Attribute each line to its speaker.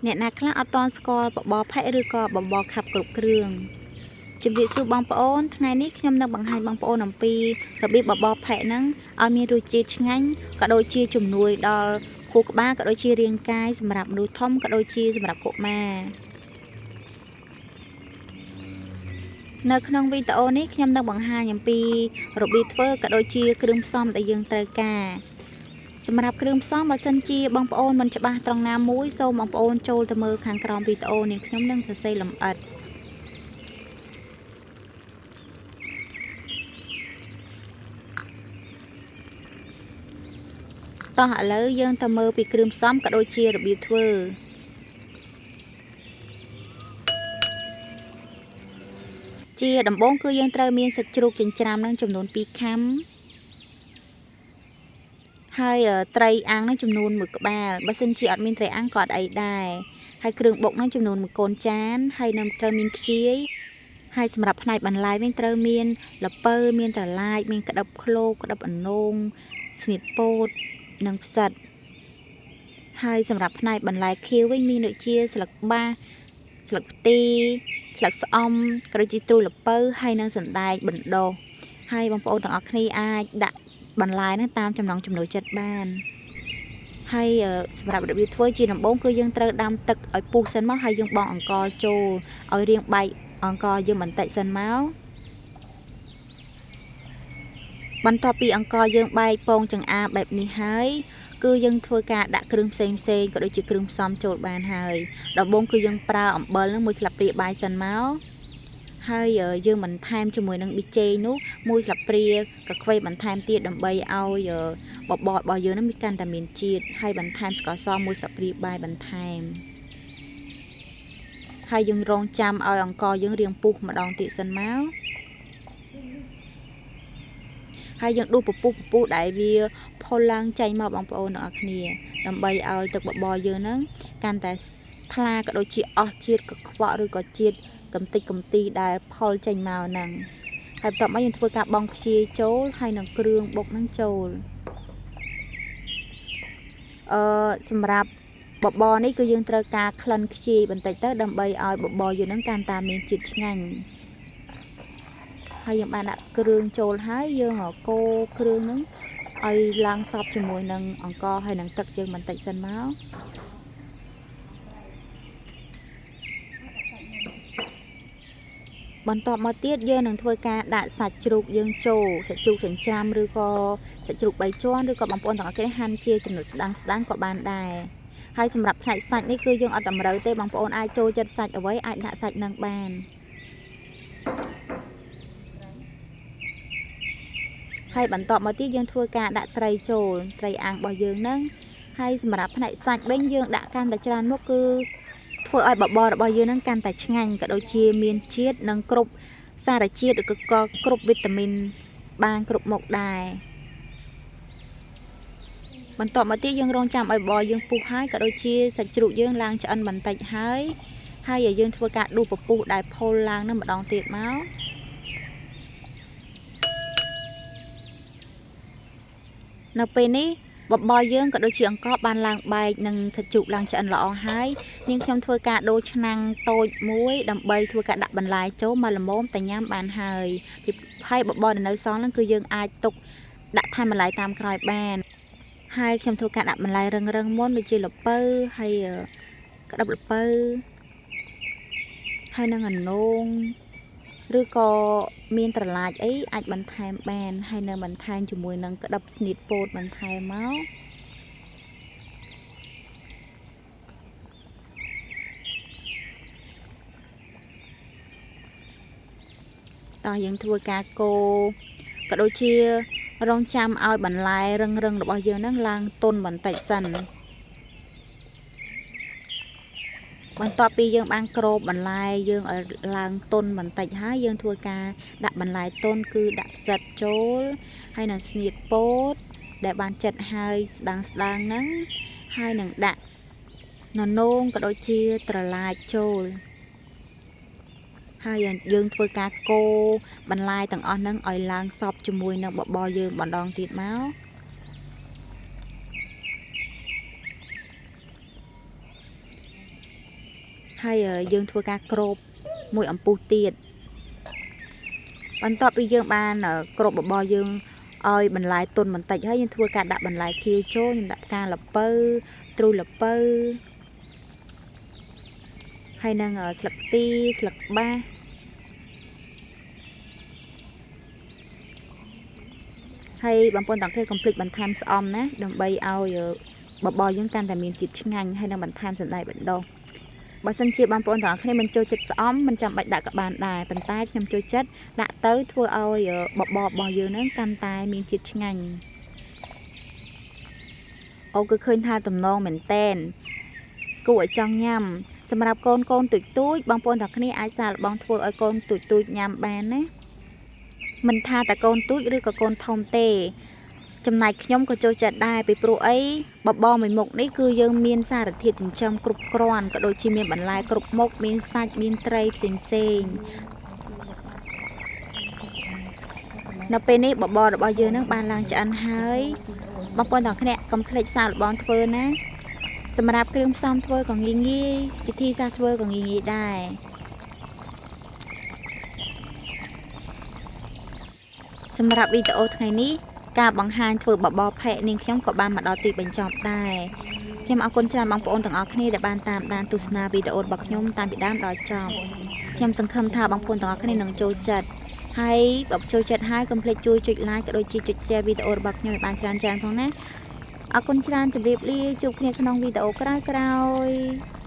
Speaker 1: អ្នកណាខ្លះអត់តន់ស្គាល់បបរផេះឬក៏បបរខាប់គ្រប់គ្រឿងជំរាបសួរបងប្អូនថ្ងៃនេះខ្ញុំនឹងបង្ហាញបងប្អូនអំពីរបៀបបបរផេះហ្នឹងឲ្យមានរសជាតិឆ្ងាញ់ក៏ដូចជាជំនួយដល់ខួរក្បាលក៏ដូចជារាងកាយសម្រាប់មនុស្សធំក៏ដូចជាសម្រាប់កុមារនៅក្នុងវីដេអូនេះខ្ញុំនឹងបង្ហាញអំពីរបៀបធ្វើក៏ដូចជាគ្រឿងផ្សំដែលយើងត្រូវការសម្រាប់គ្រឿងផ្សំបើសិនជាបងប្អូនមិនច្បាស់ត្រង់ណាមួយសូមបងប្អូនចូលទៅមើលខាងក្រោមវីដេអូនេះខ្ញុំនឹងសរសេរលម្អិតតោះឥឡូវយើងទៅមើលពីគ្រឿងផ្សំក៏ដូចជារបៀបធ្វើជាដំបូងគឺយើងត្រូវមានសាច់ជ្រូកចិញ្ច្រាំនឹងចំនួន2ខាំហើយត្រីអាំងនឹងចំនួន1ក្បាលបើសិនជាអត់មានត្រីអាំងក៏អត់អីដែរហើយគ្រឿងបុកនឹងចំនួន1កូនចានហើយនឹងត្រូវមានខ្ជាយហើយសម្រាប់ផ្នែកបន្លែវិញត្រូវមានល្ពៅមានត្រឡាចមានក្តឹបឃ្លោកក្តឹបអណ្ដូងស្នៀតពោតនិងផ្សិតហើយសម្រាប់ផ្នែកបន្លែខៀវវិញមានដូចជាស្លឹកបាសស្លឹកផ្ទីស្លឹកស្អំក៏ដូចជាត្រួយល្ពៅហើយនិងសណ្តែកបណ្ដុះហើយបងប្អូនទាំងអស់គ្នាអាចដាក់បន្លែហ្នឹងតាមចំណង់ចំណូលចិត្តបានហើយសម្រាប់របៀបធ្វើជាដំបូងគឺយើងត្រូវដាំទឹកឲ្យពុះសិនមកហើយយើងបង់អង្ករចូលឲ្យរាងបែកអង្ករយើងបន្តិចសិនមកបន្ទាប់ពីអង្ករយើងបែកពងចង្អាបែបនេះហើយគឺយើងធ្វើការដាក់គ្រឿងផ្សេងក៏ដូចជាគ្រឿងផ្សំចូលបានហើយដំបូងគឺយើងប្រើអំបិលនឹង1ស្លាបព្រាបាយសិនមកហើយយើងបន្ថែមជាមួយនឹងប៊ីចេងនោះ1ស្លាបព្រាកាខ្វេបន្ថែមទៀតដើម្បីឲ្យបបររបស់យើងនឹងមានកាន់តែមានជាតិហើយបន្ថែមស្ករស1ស្លាបព្រាបាយបន្ថែមហើយយើងរងចាំឲ្យអង្ករយើងរាងពុះម្ដងទៀតសិនមកហើយយើងដួសពពុះដែលវាផុលឡើងចេញមកបងប្អូនទាំងអស់គ្នាដើម្បីឲ្យទឹកបបរយើងហ្នឹងកាន់តែថ្លាក៏ដូចជាអស់ជាតិកខ្វក់ឬក៏ជាតិកំតិចកំទីដែលផុលចេញមកហ្នឹងហើយបន្ទាប់មកយើងធ្វើការបង់ខ្ជាយចូលហើយនឹងគ្រឿងបុកហ្នឹងចូលសម្រាប់បបរនេះគឺយើងត្រូវការក្លិនខ្ជាយបន្តិចទៅដើម្បីឲ្យបបរយើងហ្នឹងកាន់តែមានជាតិឆ្ងាញ់ហើយយើងបានដាក់គ្រឿងចូលហើយយើងកូរគ្រឿងហ្នឹងឲ្យឡើងសព្វជាមួយនឹងអង្ករហើយនឹងទឹកយើងបន្តិចសិនមកបន្ទាប់មកទៀតយើងនឹងធ្វើការដាក់សាច់ជ្រូកយើងចូលសាច់ជ្រូកចិញ្ច្រាំឬក៏សាច់ជ្រូក3ជាន់ឬក៏បងប្អូនទាំងអស់គ្នាហាន់ជាចំណិតស្ដាងក៏បានដែរហើយសម្រាប់ផ្នែកសាច់នេះគឺយើងអត់តម្រូវទេបងប្អូនអាចចូលចិត្តសាច់អ្វីអាចដាក់សាច់នឹងបានហើយបន្ទាប់មកទៀតយើងធ្វើការដាក់ត្រីចូលត្រីអាំងរបស់យើងហ្នឹងហើយសម្រាប់ផ្នែកសាច់វិញយើងដាក់កាន់តែច្រើនមុខគឺធ្វើឲ្យបបររបស់យើងហ្នឹងកាន់តែឆ្ងាញ់ក៏ដូចជាមានជាតិនិងគ្រប់សារជាតិឬក៏គ្រប់វីតាមីនបានគ្រប់មុខដែរបន្ទាប់មកទៀតយើងរងចាំឲ្យបបរយើងពុះហើយក៏ដូចជាសាច់ជ្រូកយើងឡើងឆ្អិនបន្តិចហើយយើងធ្វើការដួសពពុះដែលផុលឡើងនឹងម្ដងទៀតមកនៅពេលនេះបបរយើងក៏ដូចជាអង្ករបានឡើងបែកនិងសាច់ជ្រូកឡើងឆ្អិនល្អហើយនាងខ្ញុំធ្វើការដូរឆ្នាំងតូចមួយដើម្បីធ្វើការដាក់បន្លែចូលមកល្មមតែញ៉ាំបានហើយបបរនៅសល់ហ្នឹងគឺយើងអាចទុកដាក់ថែមបន្លែតាមក្រោយបានហើយខ្ញុំធ្វើការដាក់បន្លែរឹងមុនដូចជាល្ពៅហើយក្តឹបល្ពៅហើយនឹងអណ្ដូងឬក៏មានត្រឡាចអីអាចបន្ថែមបានហើយនៅបន្ថែមជាមួយនឹងក្តឹបស្នៀតពោតបន្ថែមមកតោះយើងធ្វើការកូរក៏ដូចជារងចាំឲ្យបន្លែរឹងរបស់យើងហ្នឹងឡើងទន់បន្តិចសិនបន្ទាប់ពីយើងបានក្រូបបន្លែយើងឲ្យឡើងទន់បន្តិចហើយយើងធ្វើការដាក់បន្លែទន់គឺដាក់ផ្សិតចូលហើយនឹងស្នៀតពោតដែលបានចិតហើយស្ដាងហ្នឹងហើយនឹងដាក់ននោងក៏ដូចជាត្រឡាចចូលហើយយើងធ្វើការកូរបន្លែទាំងអស់ហ្នឹងឲ្យឡើងសព្វជាមួយនឹងបបរយើងម្ដងទៀតមក ហ ហើយយើងធ្វើការក្របមួយអំពុះទៀតបន្ទាប់ពីយើងបានក្របបបរយើងឲ្យបន្លែទុនបន្តិចហើយយើងធ្វើការដាក់បន្លែខៀវចូលខ្ញុំដាក់ផ្កាល្ពៅទ្រូល្ពៅហើយនឹងស្លឹកទីស្លឹកបាសហើយបងប្អូនទាំងគ្នាកុំភ្លេចបន្ថែមស្អំណាដើម្បីឲ្យបបរយើងកាន់តែមានជាតិឆ្ងាញ់ហើយនឹងបន្ថែមសណ្តែកបណ្ដុះបើសិនជាបងប្អូនទាំងគ្នាមិនចូលចិត្តស្អំមិនចាំបាច់ដាក់ក៏បានដែរប៉ុន្តែខ្ញុំចូលចិត្តដាក់ទៅធ្វើឲ្យបបររបស់យើងនឹងកាន់តែមានជាតិឆ្ងាញ់អូគឺឃើញថាតំណងមែនតែនគួរឲ្យចង់ញ៉ាំសម្រាប់កូនទូចបងប្អូនទាំងគ្នាអាចសាកល្បងធ្វើឲ្យកូនទូចញ៉ាំបានណាមិនថាតែកូនទូចឬក៏កូនធំទេចំណែកខ្ញុំក៏ចូលចិត្តដែរពីព្រោះអីបបរមួយមុខនេះគឺយើងមានសារធាតុចិញ្ចឹមគ្រប់គ្រាន់ក៏ដូចជាមានបន្លែគ្រប់មុខមានសាច់មានត្រីផ្សេងនៅពេលនេះបបររបស់យើងនឹងបានឡើងឆ្អិនហើយបងប្អូនទាំងគ្នាកុំភ្លេចសាកល្បងធ្វើណាសម្រាប់គ្រឿងផ្សំធ្វើក៏ងាយវិធីសាស្ត្រធ្វើក៏ងាយដែរសម្រាប់វីដេអូថ្ងៃនេះការបង្ហាញធ្វើបបរផេកនាងខ្ញុំក៏បានមកដល់ទីបញ្ចប់ដែរខ្ញុំអរគុណច្រើនបងប្អូនទាំងអស់គ្នាដែលបានតាមដានទស្សនាវីដេអូរបស់ខ្ញុំតាំងពីដើមដល់ចប់ខ្ញុំសង្ឃឹមថាបងប្អូនទាំងអស់គ្នានឹងចូលចិត្តហើយបើចូលចិត្តហើយកុំភ្លេចជួយចុច like ក៏ដូចជាចុច share វីដេអូរបស់ខ្ញុំឲ្យបានច្រើនផងណាអរគុណច្រើនជម្រាបលាជួបគ្នាក្នុងវីដេអូក្រោយៗ